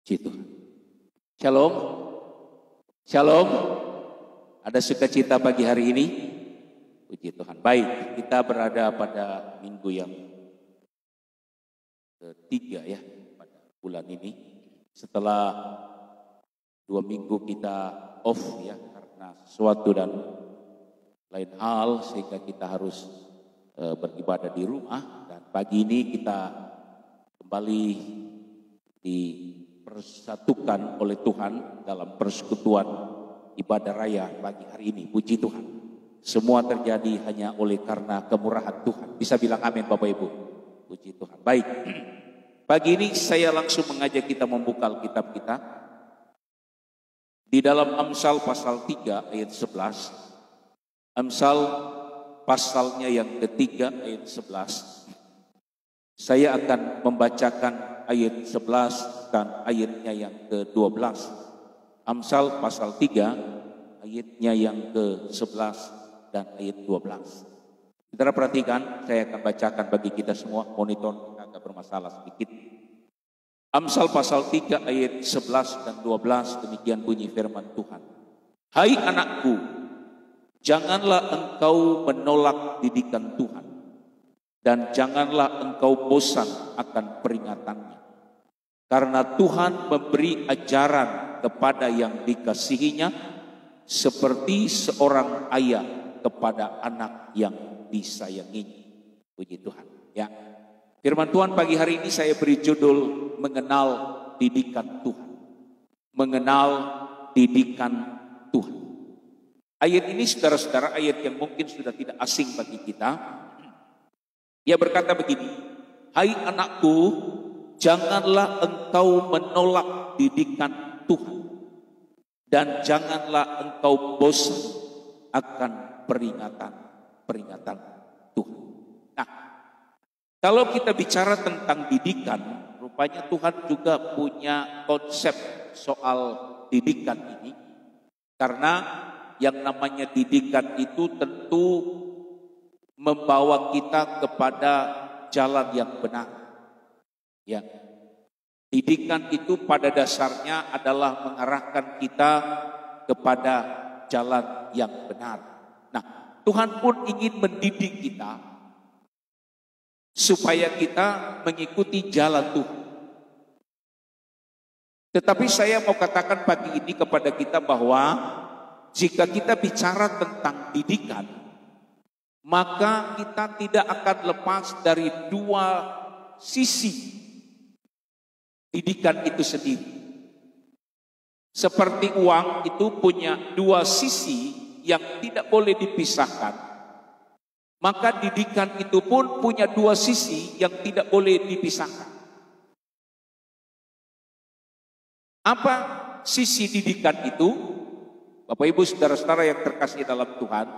Puji Tuhan. Shalom. Shalom. Ada sukacita pagi hari ini? Puji Tuhan. Baik, kita berada pada minggu yang ketiga ya pada bulan ini. Setelah 2 minggu kita off ya karena sesuatu dan lain hal sehingga kita harus beribadah di rumah, dan pagi ini kita kembali dipersatukan oleh Tuhan dalam persekutuan ibadah raya pagi hari ini. Puji Tuhan. Semua terjadi hanya oleh karena kemurahan Tuhan. Bisa bilang amin Bapak Ibu. Puji Tuhan. Baik. Pagi ini saya langsung mengajak kita membuka Alkitab kita di dalam Amsal pasal 3 ayat 11. Amsal pasalnya yang ketiga ayat 11. Saya akan membacakan ayat 11 dan ayatnya yang ke-12. Amsal pasal 3 ayatnya yang ke-11 dan ayat 12. Saudara perhatikan, saya akan bacakan bagi kita semua. Monitor agak bermasalah sedikit. Amsal pasal 3 ayat 11 dan 12, demikian bunyi firman Tuhan. Hai anakku, janganlah engkau menolak didikan Tuhan, dan janganlah engkau bosan akan peringatannya. Karena Tuhan memberi ajaran kepada yang dikasihinya, seperti seorang ayah kepada anak yang disayanginya. Puji Tuhan. Ya, firman Tuhan pagi hari ini saya beri judul mengenal didikan Tuhan. Mengenal didikan Tuhan. Ayat ini saudara-saudara ayat yang mungkin sudah tidak asing bagi kita. Ia berkata begini, hai anakku, janganlah engkau menolak didikan Tuhan, dan janganlah engkau bosan akan peringatan Tuhan. Nah, kalau kita bicara tentang didikan, rupanya Tuhan juga punya konsep soal didikan ini. Karena yang namanya didikan itu tentu membawa kita kepada jalan yang benar. Ya. Didikan itu pada dasarnya adalah mengarahkan kita kepada jalan yang benar. Nah, Tuhan pun ingin mendidik kita supaya kita mengikuti jalan Tuhan. Tetapi saya mau katakan pagi ini kepada kita bahwa jika kita bicara tentang didikan, maka kita tidak akan lepas dari dua sisi didikan itu sendiri. Seperti uang itu punya dua sisi yang tidak boleh dipisahkan, maka didikan itu pun punya dua sisi yang tidak boleh dipisahkan. Apa sisi didikan itu? Bapak Ibu saudara-saudara yang terkasih dalam Tuhan,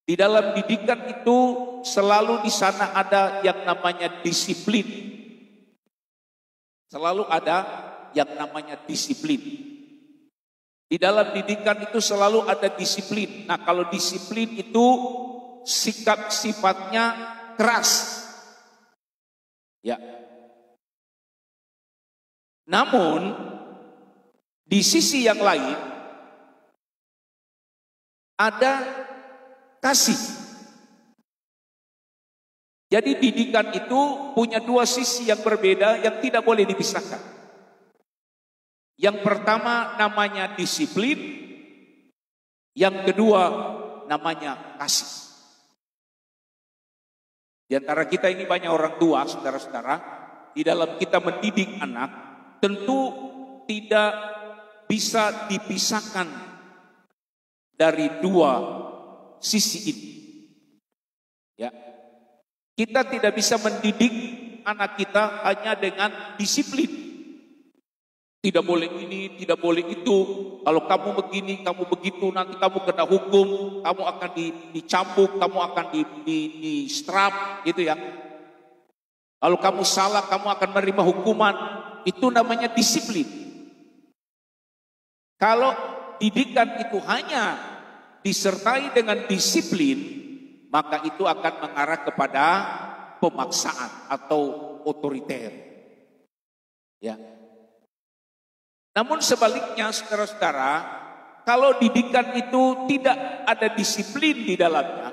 di dalam didikan itu selalu di sana ada yang namanya disiplin. Selalu ada yang namanya disiplin. Di dalam didikan itu selalu ada disiplin. Nah, kalau disiplin itu sifatnya keras. Ya. Namun di sisi yang lain ada kasih. Jadi didikan itu punya dua sisi yang berbeda yang tidak boleh dipisahkan. Yang pertama namanya disiplin, yang kedua namanya kasih. Di antara kita ini banyak orang tua, saudara-saudara, di dalam kita mendidik anak, tentu tidak bisa dipisahkan dari dua sisi ini. Ya. Kita tidak bisa mendidik anak kita hanya dengan disiplin. Tidak boleh ini, tidak boleh itu. Kalau kamu begini, kamu begitu, nanti kamu kena hukum, kamu akan dicambuk, kamu akan di strap, gitu ya. Kalau kamu salah, kamu akan menerima hukuman. Itu namanya disiplin. Kalau didikan itu hanya disertai dengan disiplin, maka itu akan mengarah kepada pemaksaan atau otoriter. Ya. Namun sebaliknya saudara-saudara, kalau didikan itu tidak ada disiplin di dalamnya,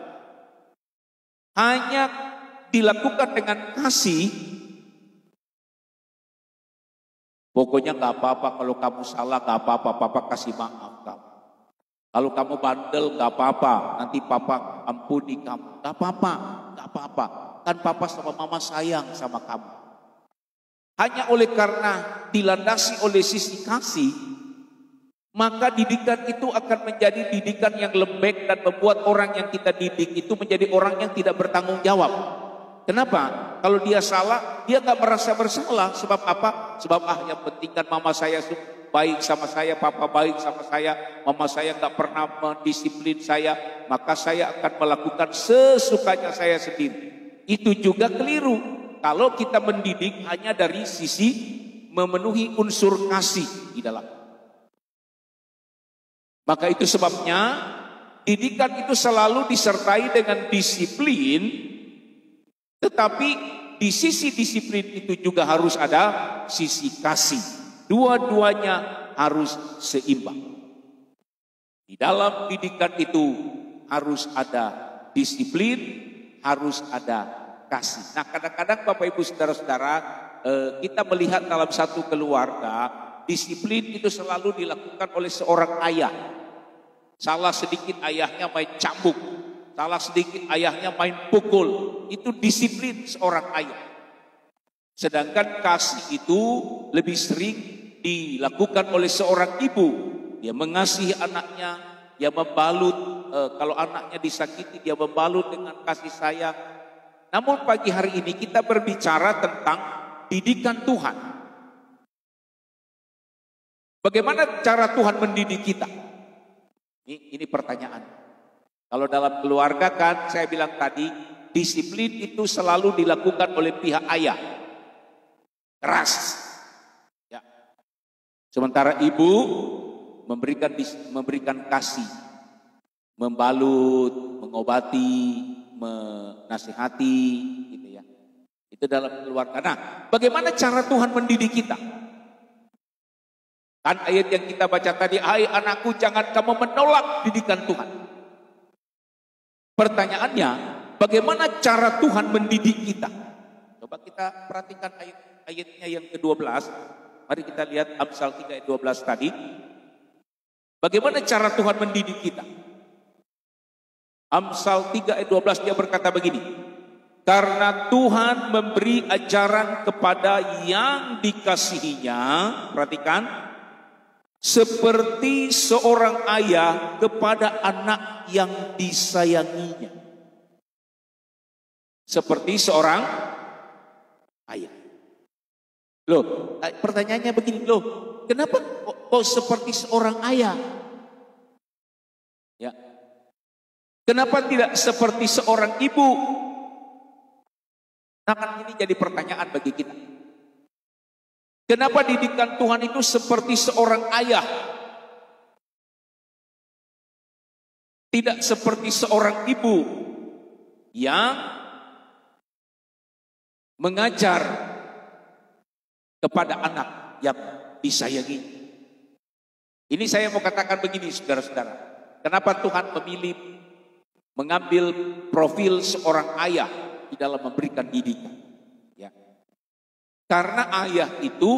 hanya dilakukan dengan kasih, pokoknya gak apa-apa kalau kamu salah, gak apa-apa, papa kasih maaf kamu. Kalau kamu bandel gak apa-apa, nanti papa ampuni kamu. Gak apa-apa, gak apa-apa. Kan papa sama mama sayang sama kamu. Hanya oleh karena dilandasi oleh sisi kasih, maka didikan itu akan menjadi didikan yang lembek dan membuat orang yang kita didik itu menjadi orang yang tidak bertanggung jawab. Kenapa? Kalau dia salah, dia gak merasa bersalah. Sebab apa? Sebab yang penting kan mama saya baik sama saya, papa baik sama saya, mama saya gak pernah mendisiplin saya, maka saya akan melakukan sesukanya saya sendiri. Itu juga keliru. Kalau kita mendidik hanya dari sisi memenuhi unsur kasih di dalam. Maka itu sebabnya didikan itu selalu disertai dengan disiplin, tetapi di sisi disiplin itu juga harus ada sisi kasih. Dua-duanya harus seimbang. Di dalam didikan itu harus ada disiplin, harus ada kasih. Nah, kadang-kadang Bapak Ibu Saudara-saudara, kita melihat dalam satu keluarga, disiplin itu selalu dilakukan oleh seorang ayah. Salah sedikit ayahnya main cambuk, salah sedikit ayahnya main pukul. Itu disiplin seorang ayah. Sedangkan kasih itu lebih sering dilakukan oleh seorang ibu. Dia mengasihi anaknya, dia membalut, kalau anaknya disakiti dia membalut dengan kasih sayang. Namun pagi hari ini kita berbicara tentang didikan Tuhan. Bagaimana cara Tuhan mendidik kita? Ini pertanyaan. Kalau dalam keluarga kan saya bilang tadi, disiplin itu selalu dilakukan oleh pihak ayah. Keras. Ya. Sementara ibu memberikan kasih, membalut, mengobati, menasihati, gitu ya. Itu dalam keluarga. Nah, bagaimana cara Tuhan mendidik kita? Kan ayat yang kita baca tadi, hai anakku jangan kamu menolak didikan Tuhan. Pertanyaannya, bagaimana cara Tuhan mendidik kita? Coba kita perhatikan ayatnya yang ke-12. Mari kita lihat Amsal 3 ayat 12 tadi. Bagaimana cara Tuhan mendidik kita? Amsal 3 ayat 12 dia berkata begini. Karena Tuhan memberi ajaran kepada yang dikasihinya, perhatikan, seperti seorang ayah kepada anak yang disayanginya. Seperti seorang ayah. Loh, pertanyaannya begini, loh, kenapa kok seperti seorang ayah? Ya. Kenapa tidak seperti seorang ibu? Nah, kan ini jadi pertanyaan bagi kita. Kenapa didikan Tuhan itu seperti seorang ayah? Tidak seperti seorang ibu yang mengajar kepada anak yang disayangi. Ini saya mau katakan begini, saudara-saudara. Kenapa Tuhan mengambil profil seorang ayah di dalam memberikan didikan? Ya. Karena ayah itu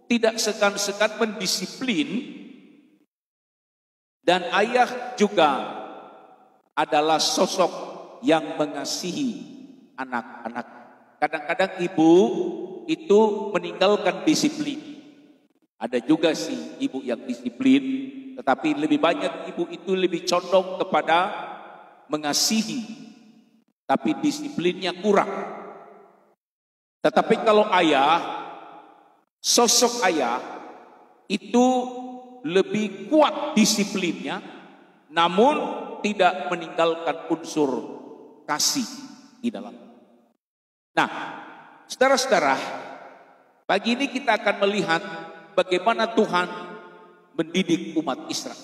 tidak segan-segan mendisiplin, dan ayah juga adalah sosok yang mengasihi anak-anak. Kadang-kadang ibu itu meninggalkan disiplin. Ada juga sih ibu yang disiplin, tetapi lebih banyak ibu itu lebih condong kepada mengasihi, tapi disiplinnya kurang. Tetapi kalau ayah, sosok ayah itu lebih kuat disiplinnya, namun tidak meninggalkan unsur kasih di dalam. Nah, saudara-saudara, pagi ini kita akan melihat bagaimana Tuhan mendidik umat Israel.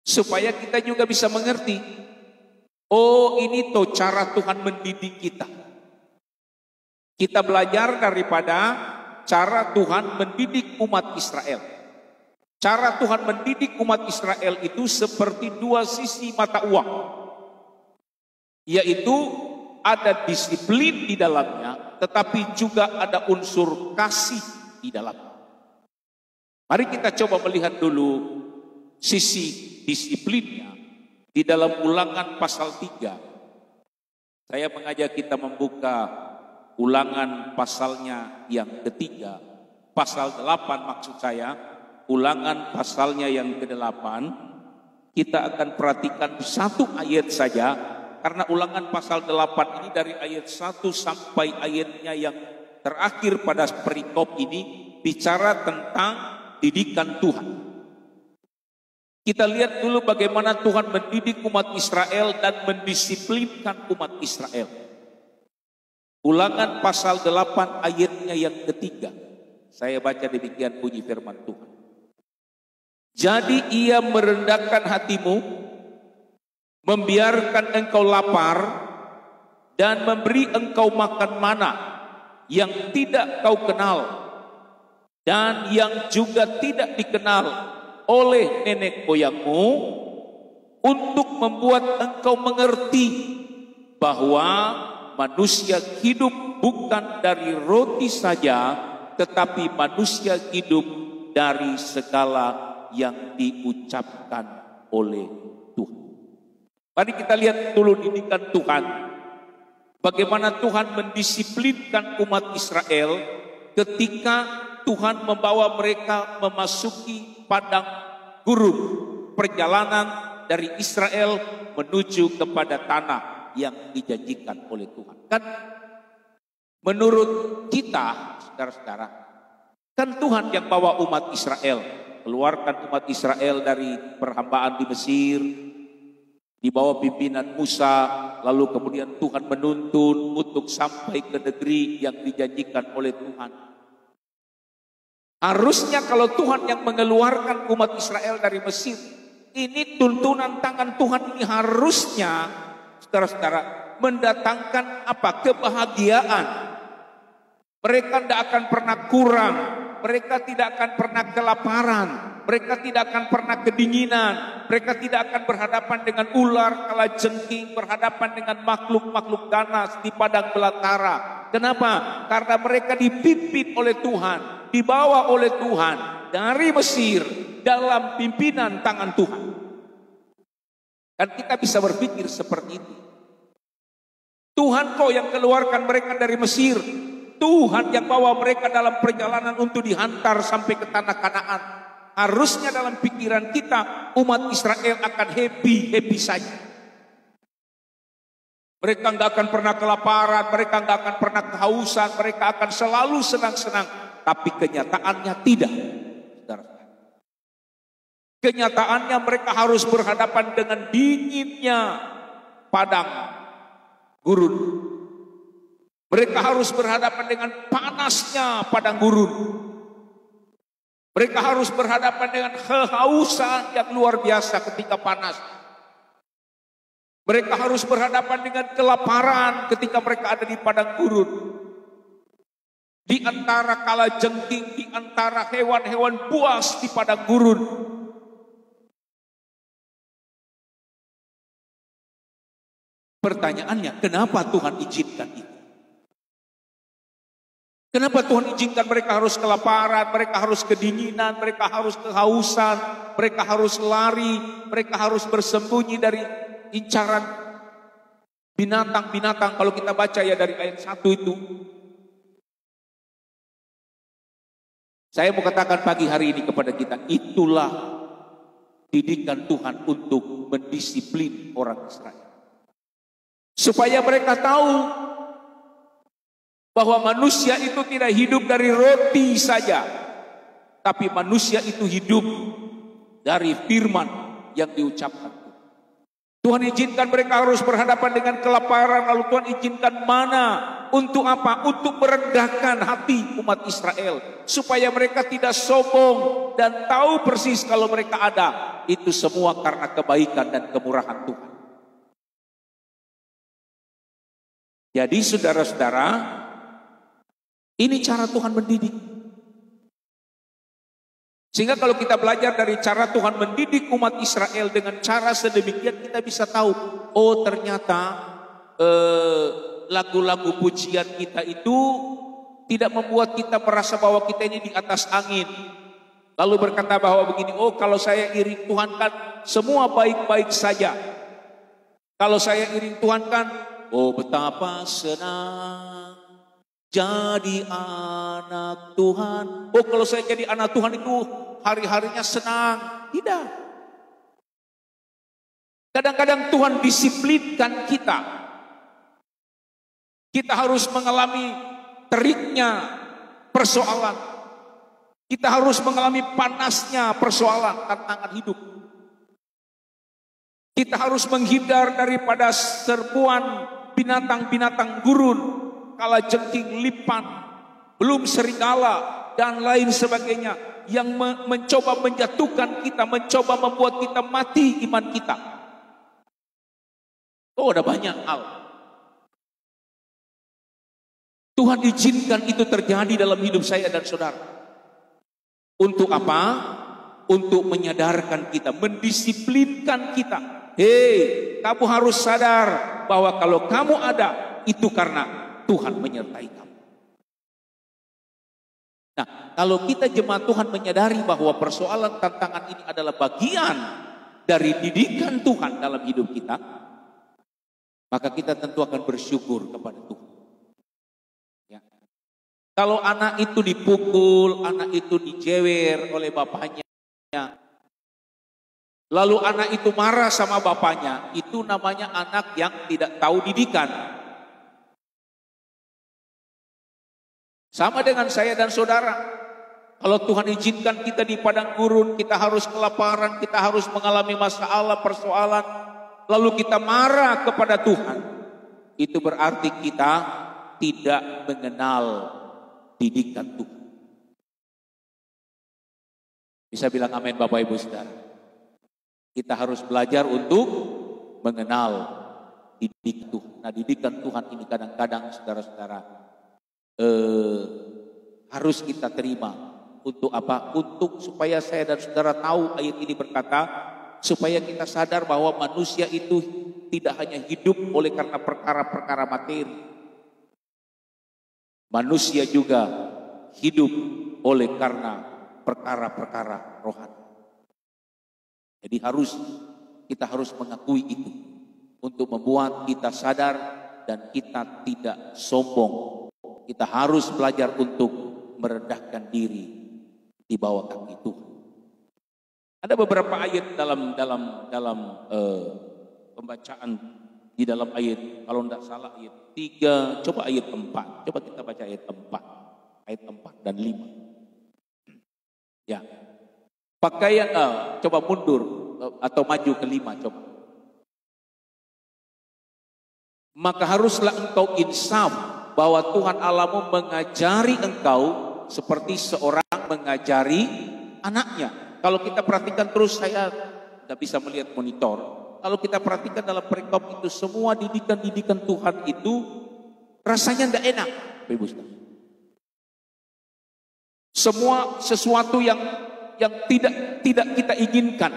Supaya kita juga bisa mengerti, oh ini tuh cara Tuhan mendidik kita. Kita belajar daripada cara Tuhan mendidik umat Israel. Cara Tuhan mendidik umat Israel itu seperti dua sisi mata uang. Yaitu ada disiplin di dalamnya, tetapi juga ada unsur kasih di dalamnya. Mari kita coba melihat dulu sisi disiplinnya di dalam Ulangan pasal 3. Saya mengajak kita membuka Ulangan pasalnya yang ketiga, pasal 8 maksud saya. Ulangan pasalnya yang ke-8, kita akan perhatikan satu ayat saja, karena Ulangan pasal 8 ini dari ayat 1 sampai ayatnya yang terakhir pada perikop ini bicara tentang didikan Tuhan. Kita lihat dulu bagaimana Tuhan mendidik umat Israel dan mendisiplinkan umat Israel. Ulangan pasal 8 ayatnya yang ketiga. Saya baca demikian bunyi firman Tuhan. Jadi ia merendahkan hatimu, membiarkan engkau lapar, dan memberi engkau makan mana yang tidak kau kenal, dan yang juga tidak dikenal oleh nenek moyangmu, untuk membuat engkau mengerti bahwa manusia hidup bukan dari roti saja, tetapi manusia hidup dari segala yang diucapkan oleh Tuhan. Mari kita lihat dulu didikan Tuhan. Bagaimana Tuhan mendisiplinkan umat Israel ketika Tuhan membawa mereka memasuki padang gurun, perjalanan dari Israel menuju kepada tanah yang dijanjikan oleh Tuhan. Kan menurut kita, saudara-saudara, kan Tuhan yang bawa umat Israel, keluarkan umat Israel dari perhambaan di Mesir, di bawah pimpinan Musa, lalu kemudian Tuhan menuntun untuk sampai ke negeri yang dijanjikan oleh Tuhan. Harusnya kalau Tuhan yang mengeluarkan umat Israel dari Mesir, ini tuntunan tangan Tuhan ini harusnya, saudara-saudara, mendatangkan apa? Kebahagiaan. Mereka tidak akan pernah kurang, mereka tidak akan pernah kelaparan, mereka tidak akan pernah kedinginan, mereka tidak akan berhadapan dengan ular, kalajengking, berhadapan dengan makhluk-makhluk ganas di padang belantara. Kenapa? Karena mereka dipimpin oleh Tuhan, dibawa oleh Tuhan dari Mesir dalam pimpinan tangan Tuhan. Dan kita bisa berpikir seperti itu. Tuhan kok yang keluarkan mereka dari Mesir, Tuhan yang bawa mereka dalam perjalanan untuk dihantar sampai ke tanah Kanaan. Harusnya dalam pikiran kita umat Israel akan happy saja. Mereka nggak akan pernah kelaparan, mereka nggak akan pernah kehausan, mereka akan selalu senang-senang. Tapi kenyataannya tidak. Kenyataannya mereka harus berhadapan dengan dinginnya padang gurun. Mereka harus berhadapan dengan panasnya padang gurun. Mereka harus berhadapan dengan kehausan yang luar biasa ketika panas. Mereka harus berhadapan dengan kelaparan ketika mereka ada di padang gurun. Di antara kalajengking, di antara hewan-hewan buas di padang gurun. Pertanyaannya, kenapa Tuhan izinkan itu? Kenapa Tuhan izinkan mereka harus kelaparan, mereka harus kedinginan, mereka harus kehausan, mereka harus lari, mereka harus bersembunyi dari incaran binatang-binatang. Kalau kita baca ya dari ayat 1 itu. Saya mau katakan pagi hari ini kepada kita, itulah didikan Tuhan untuk mendisiplin orang Israel. Supaya mereka tahu bahwa manusia itu tidak hidup dari roti saja, tapi manusia itu hidup dari firman yang diucapkan. Tuhan izinkan mereka harus berhadapan dengan kelaparan, lalu Tuhan izinkan mana? Untuk apa? Untuk merendahkan hati umat Israel, supaya mereka tidak sombong dan tahu persis kalau mereka ada. Itu semua karena kebaikan dan kemurahan Tuhan. Jadi saudara-saudara, ini cara Tuhan mendidik. Sehingga kalau kita belajar dari cara Tuhan mendidik umat Israel dengan cara sedemikian, kita bisa tahu, oh ternyata lagu-lagu pujian kita itu tidak membuat kita merasa bahwa kita ini di atas angin. Lalu berkata bahwa begini, oh kalau saya iring Tuhan kan semua baik-baik saja. Kalau saya iring Tuhan kan, oh betapa senang jadi anak Tuhan. Oh kalau saya jadi anak Tuhan itu hari-harinya senang. Tidak. Kadang-kadang Tuhan disiplinkan kita. Kita harus mengalami teriknya persoalan. Kita harus mengalami panasnya persoalan, tantangan hidup. Kita harus menghindar daripada serbuan binatang-binatang gurun, kalajengking, lipan, belum serigala, dan lain sebagainya yang mencoba menjatuhkan kita, mencoba membuat kita mati iman kita. Oh, ada banyak hal. Tuhan izinkan itu terjadi dalam hidup saya dan saudara. Untuk apa? Untuk menyadarkan kita, mendisiplinkan kita. Hei, kamu harus sadar bahwa kalau kamu ada, itu karena Tuhan menyertai kamu. Nah, kalau kita jemaat Tuhan menyadari bahwa persoalan tantangan ini adalah bagian dari didikan Tuhan dalam hidup kita, maka kita tentu akan bersyukur kepada Tuhan. Kalau anak itu dipukul, anak itu dijewer oleh bapaknya, lalu anak itu marah sama bapaknya, itu namanya anak yang tidak tahu didikan. Sama dengan saya dan saudara. Kalau Tuhan izinkan kita di padang gurun, kita harus kelaparan, kita harus mengalami masalah, persoalan, lalu kita marah kepada Tuhan, itu berarti kita tidak mengenal didikan Tuhan. Bisa bilang amin Bapak Ibu Saudara. Kita harus belajar untuk mengenal didikan Tuhan. Nah, didikan Tuhan ini kadang-kadang saudara-saudara harus kita terima. Untuk apa? Untuk supaya saya dan saudara tahu, ayat ini berkata supaya kita sadar bahwa manusia itu tidak hanya hidup oleh karena perkara-perkara materi. Manusia juga hidup oleh karena perkara-perkara rohani. Jadi kita harus mengakui itu untuk membuat kita sadar dan kita tidak sombong. Kita harus belajar untuk merendahkan diri di bawah kaki Tuhan. Ada beberapa ayat dalam pembacaan di dalam ayat, kalau tidak salah ayat 3, coba ayat 4. Coba kita baca ayat 4. Ayat 4 dan 5. Ya. Pakaian coba mundur atau maju ke 5 coba. Maka haruslah engkau insaf bahwa Tuhan Allahmu mengajari engkau seperti seorang mengajari anaknya. Kalau kita perhatikan terus, saya tidak bisa melihat monitor. Kalau kita perhatikan dalam perikop itu, semua didikan-didikan Tuhan itu rasanya tidak enak. Ibu Saudara. Semua sesuatu yang tidak kita inginkan.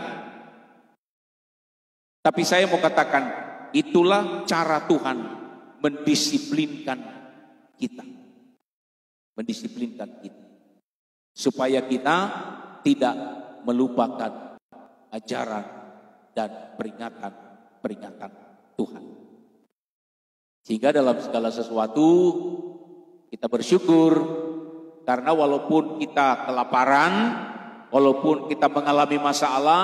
Tapi saya mau katakan, itulah cara Tuhan mendisiplinkan kita. Mendisiplinkan kita. Supaya kita tidak melupakan ajaran dan peringatan Tuhan. Sehingga dalam segala sesuatu kita bersyukur, karena walaupun kita kelaparan, walaupun kita mengalami masalah,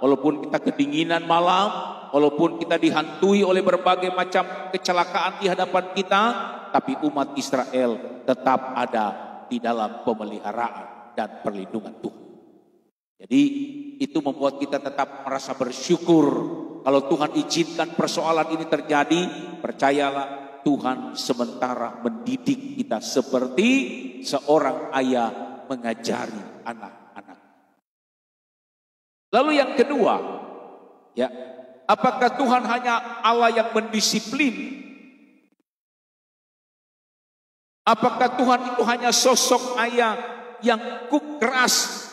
walaupun kita kedinginan malam, walaupun kita dihantui oleh berbagai macam kecelakaan di hadapan kita, tapi umat Israel tetap ada di dalam pemeliharaan dan perlindungan Tuhan. Jadi itu membuat kita tetap merasa bersyukur. Kalau Tuhan izinkan persoalan ini terjadi, percayalah Tuhan sementara mendidik kita seperti seorang ayah mengajari anak-anak. Lalu yang kedua, ya, apakah Tuhan hanya Allah yang mendisiplin? Apakah Tuhan itu hanya sosok ayah yang keras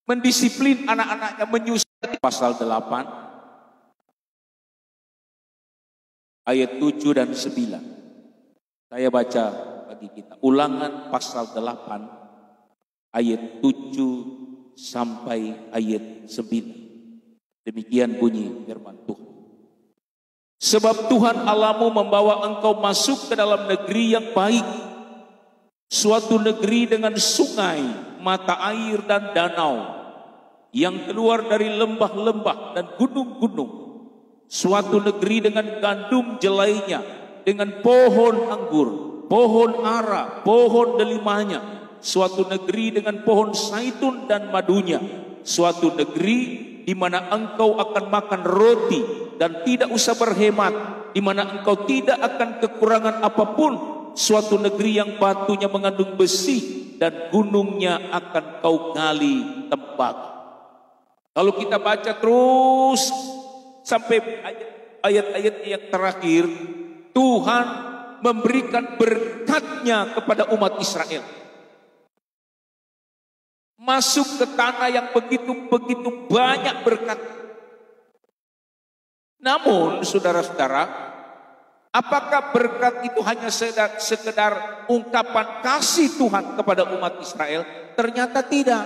mendisiplin anak-anaknya, menyusahkan. Pasal 8 ayat 7 dan 9. Saya baca bagi kita. Ulangan pasal 8 ayat 7 sampai ayat 9. Demikian bunyi firman Tuhan. Sebab Tuhan Allahmu membawa engkau masuk ke dalam negeri yang baik, suatu negeri dengan sungai, mata air dan danau, yang keluar dari lembah-lembah dan gunung-gunung, suatu negeri dengan gandum jelainya, dengan pohon anggur, pohon ara, pohon delimanya, suatu negeri dengan pohon zaitun dan madunya, suatu negeri di mana engkau akan makan roti dan tidak usah berhemat, di mana engkau tidak akan kekurangan apapun, suatu negeri yang batunya mengandung besi dan gunungnya akan kau gali tembaga. Kalau kita baca terus sampai ayat-ayat yang terakhir, Tuhan memberikan berkat-Nya kepada umat Israel. Masuk ke tanah yang begitu banyak berkat. Namun saudara-saudara, apakah berkat itu hanya sekedar ungkapan kasih Tuhan kepada umat Israel? Ternyata tidak.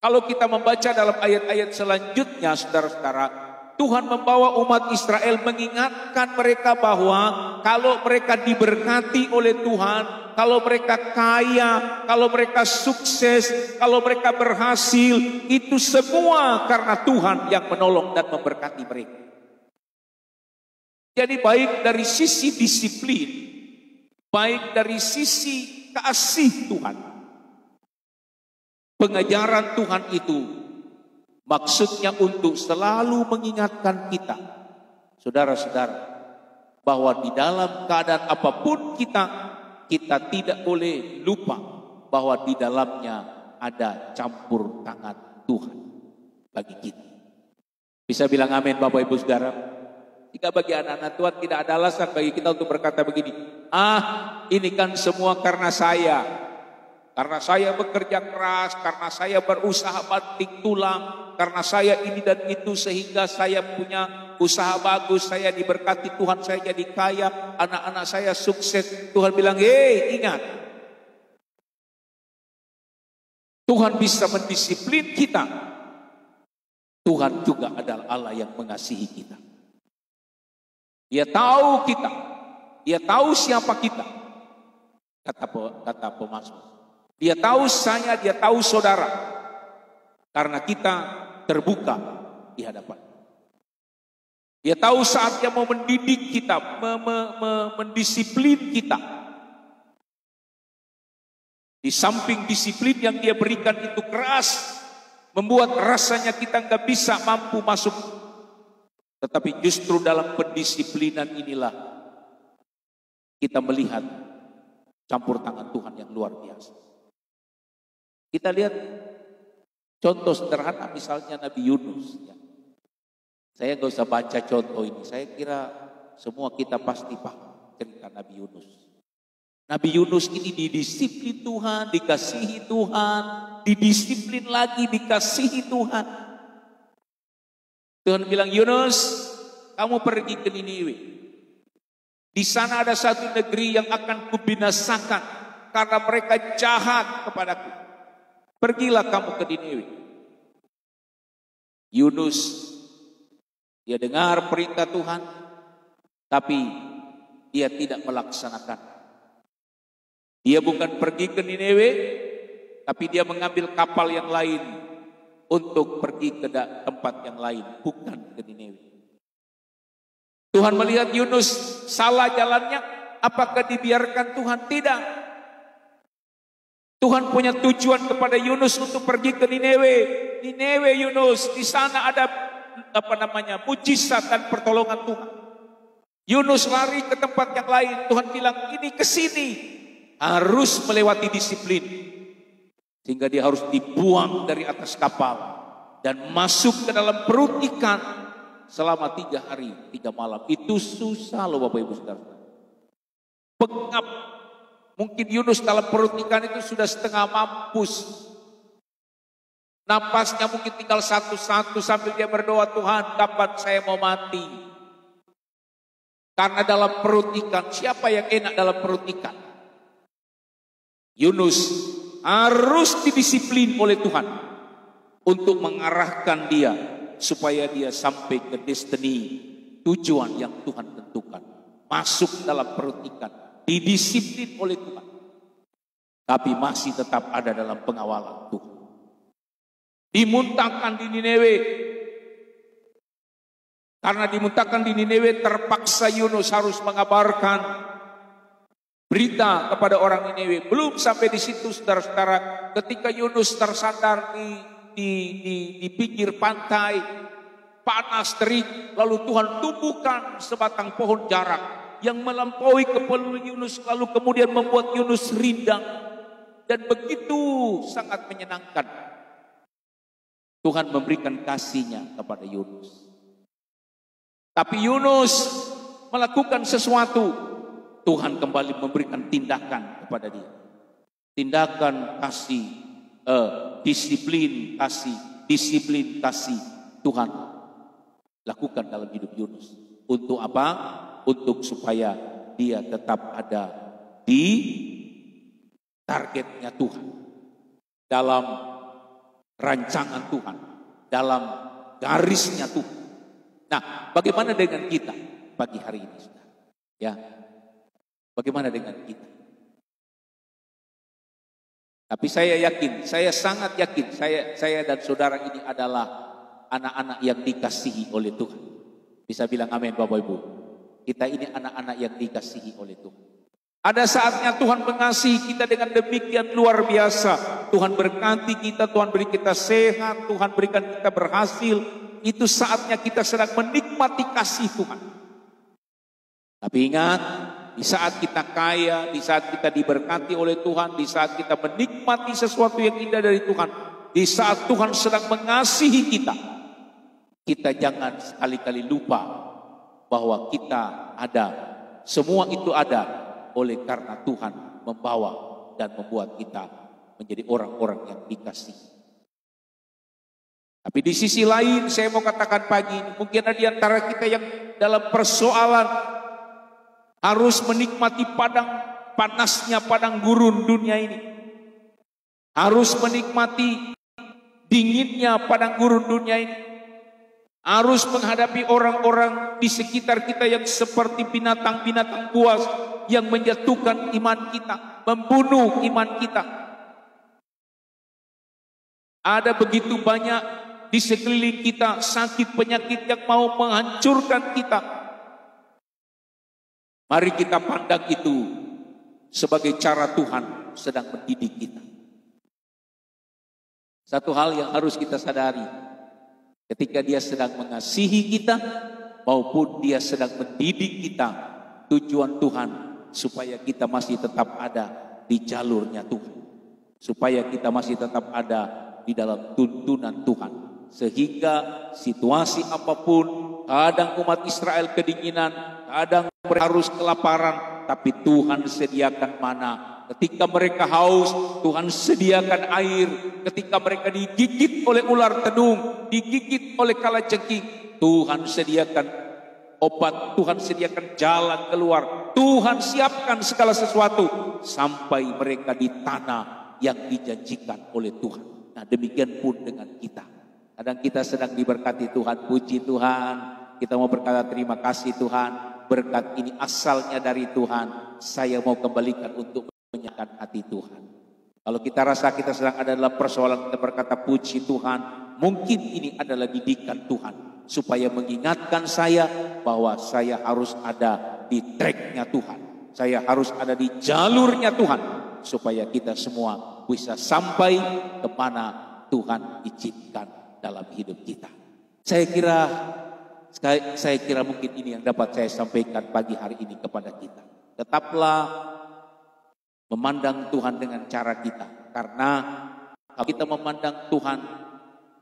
Kalau kita membaca dalam ayat-ayat selanjutnya, saudara-saudara, Tuhan membawa umat Israel mengingatkan mereka bahwa kalau mereka diberkati oleh Tuhan, kalau mereka kaya, kalau mereka sukses, kalau mereka berhasil, itu semua karena Tuhan yang menolong dan memberkati mereka. Jadi baik dari sisi disiplin, baik dari sisi kasih Tuhan, pengajaran Tuhan itu maksudnya untuk selalu mengingatkan kita, saudara-saudara, bahwa di dalam keadaan apapun kita tidak boleh lupa bahwa di dalamnya ada campur tangan Tuhan bagi kita. Bisa bilang amin Bapak Ibu Saudara? Jika bagi anak-anak Tuhan tidak ada alasan bagi kita untuk berkata begini, ini kan semua karena saya. Karena saya bekerja keras, karena saya berusaha banting tulang, karena saya ini dan itu sehingga saya punya usaha bagus, saya diberkati Tuhan, saya jadi kaya, anak-anak saya sukses. Tuhan bilang, ingat, Tuhan bisa mendisiplin kita. Tuhan juga adalah Allah yang mengasihi kita. Dia tahu kita, Dia tahu siapa kita. Kata pemazmur. Dia tahu saya, Dia tahu saudara. Karena kita terbuka di hadapan. Dia tahu saat Dia mau mendidik kita, mendisiplin kita. Di samping disiplin yang Dia berikan itu keras, membuat rasanya kita nggak bisa mampu masuk. Tetapi justru dalam pendisiplinan inilah kita melihat campur tangan Tuhan yang luar biasa. Kita lihat contoh sederhana misalnya Nabi Yunus. Ya. Saya nggak usah baca contoh ini. Saya kira semua kita pasti paham cerita Nabi Yunus. Nabi Yunus ini didisiplin Tuhan, dikasihi Tuhan, didisiplin lagi, dikasihi Tuhan. Tuhan bilang, Yunus, kamu pergi ke Niniwe. Di sana ada satu negeri yang akan kubinasakan karena mereka jahat kepadaku. Pergilah kamu ke Niniwe. Yunus, dia dengar perintah Tuhan, tapi dia tidak melaksanakan. Dia bukan pergi ke Niniwe, tapi dia mengambil kapal yang lain untuk pergi ke tempat yang lain, bukan ke Niniwe. Tuhan melihat Yunus salah jalannya, apakah dibiarkan Tuhan? Tidak. Tuhan punya tujuan kepada Yunus untuk pergi ke Niniwe. Niniwe Yunus, di sana ada mujizat dan pertolongan Tuhan. Yunus lari ke tempat yang lain. Tuhan bilang, ini ke sini. Harus melewati disiplin. Sehingga dia harus dibuang dari atas kapal dan masuk ke dalam perut ikan selama 3 hari 3 malam. Itu susah loh Bapak Ibu Saudara. Pengap. Mungkin Yunus dalam perut ikan itu sudah setengah mampus. Napasnya mungkin tinggal satu-satu sambil dia berdoa, Tuhan kapan saya mau mati? Karena dalam perut ikan, siapa yang enak dalam perut ikan? Yunus harus didisiplin oleh Tuhan untuk mengarahkan dia supaya dia sampai ke destiny tujuan yang Tuhan tentukan. Masuk dalam perut ikan, didisiplin oleh Tuhan. Tapi masih tetap ada dalam pengawalan Tuhan. Dimuntahkan di Niniwe. Karena dimuntahkan di Niniwe, terpaksa Yunus harus mengabarkan berita kepada orang Niniwe. Belum sampai di situ, saudara-saudara, ketika Yunus tersandar di pinggir pantai, panas terik, lalu Tuhan tumbuhkan sebatang pohon jarak yang melampaui kepala Yunus, lalu kemudian membuat Yunus rindang, dan begitu sangat menyenangkan. Tuhan memberikan kasih-Nya kepada Yunus. Tapi Yunus melakukan sesuatu, Tuhan kembali memberikan tindakan kepada dia. Tindakan kasih, disiplin kasih Tuhan lakukan dalam hidup Yunus. Untuk apa? Untuk supaya dia tetap ada di targetnya Tuhan, dalam rancangan Tuhan, dalam garisnya Tuhan. Nah, bagaimana dengan kita pagi hari ini, saudara? Ya, bagaimana dengan kita? Tapi saya yakin, saya sangat yakin, saya dan saudara ini adalah anak-anak yang dikasihi oleh Tuhan. Bisa bilang amin, Bapak Ibu. Kita ini anak-anak yang dikasihi oleh Tuhan. Ada saatnya Tuhan mengasihi kita dengan demikian luar biasa. Tuhan berkati kita, Tuhan beri kita sehat, Tuhan berikan kita berhasil. Itu saatnya kita sedang menikmati kasih Tuhan. Tapi ingat, di saat kita kaya, di saat kita diberkati oleh Tuhan, di saat kita menikmati sesuatu yang indah dari Tuhan, di saat Tuhan sedang mengasihi kita, kita jangan sekali-kali lupa bahwa kita ada, semua itu ada oleh karena Tuhan membawa dan membuat kita menjadi orang-orang yang dikasihi. Tapi di sisi lain saya mau katakan pagi ini, mungkin ada di antara kita yang dalam persoalan harus menikmati panasnya padang gurun dunia ini. Harus menikmati dinginnya padang gurun dunia ini. Harus menghadapi orang-orang di sekitar kita yang seperti binatang-binatang buas yang menjatuhkan iman kita, membunuh iman kita. Ada begitu banyak di sekeliling kita sakit penyakit yang mau menghancurkan kita. Mari kita pandang itu sebagai cara Tuhan sedang mendidik kita. Satu hal yang harus kita sadari, ketika Dia sedang mengasihi kita maupun Dia sedang mendidik kita, tujuan Tuhan supaya kita masih tetap ada di jalurnya Tuhan, supaya kita masih tetap ada di dalam tuntunan Tuhan, sehingga situasi apapun, kadang umat Israel kedinginan, kadang harus kelaparan, tapi Tuhan sediakan mana. Ketika mereka haus, Tuhan sediakan air. Ketika mereka digigit oleh ular tenung, digigit oleh kalajengking, Tuhan sediakan obat, Tuhan sediakan jalan keluar. Tuhan siapkan segala sesuatu sampai mereka di tanah yang dijanjikan oleh Tuhan. Nah, demikian pun dengan kita. Kadang kita sedang diberkati Tuhan, puji Tuhan. Kita mau berkata terima kasih Tuhan. Berkat ini asalnya dari Tuhan. Saya mau kembalikan untuk menyenangkan hati Tuhan. Kalau kita rasa kita sedang ada dalam persoalan, kita berkata puji Tuhan, mungkin ini adalah didikan Tuhan supaya mengingatkan saya bahwa saya harus ada di tracknya Tuhan, saya harus ada di jalurnya Tuhan, supaya kita semua bisa sampai kemana Tuhan izinkan dalam hidup kita. Saya kira mungkin ini yang dapat saya sampaikan pagi hari ini kepada kita. Tetaplah memandang Tuhan dengan cara kita, karena kalau kita memandang Tuhan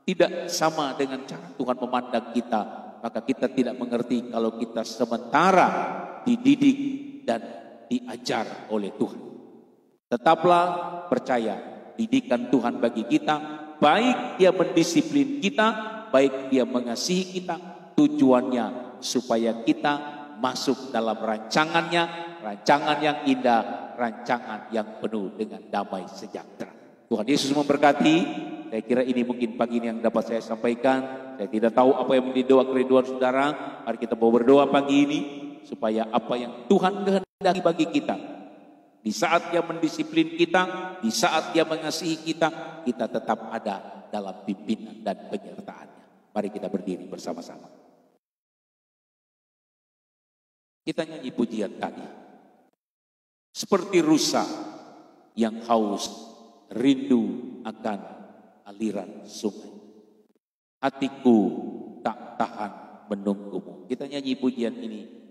tidak sama dengan cara Tuhan memandang kita, maka kita tidak mengerti kalau kita sementara dididik dan diajar oleh Tuhan. Tetaplah percaya, didikan Tuhan bagi kita baik Dia mendisiplin kita, baik Dia mengasihi kita, tujuannya supaya kita masuk dalam rancangannya, rancangan yang indah, rancangan yang penuh dengan damai sejahtera. Tuhan Yesus memberkati. Saya kira ini mungkin pagi ini yang dapat saya sampaikan. Saya tidak tahu apa yang menjadi doa kerinduan saudara. Mari kita mau berdoa pagi ini supaya apa yang Tuhan kehendaki bagi kita, di saat Dia mendisiplin kita, di saat Dia mengasihi kita, kita tetap ada dalam pimpinan dan penyertaannya. Mari kita berdiri bersama-sama. Kita nyanyi pujian tadi. Seperti rusa yang haus, rindu akan aliran sungai. Hatiku tak tahan menunggumu. Kita nyanyi pujian ini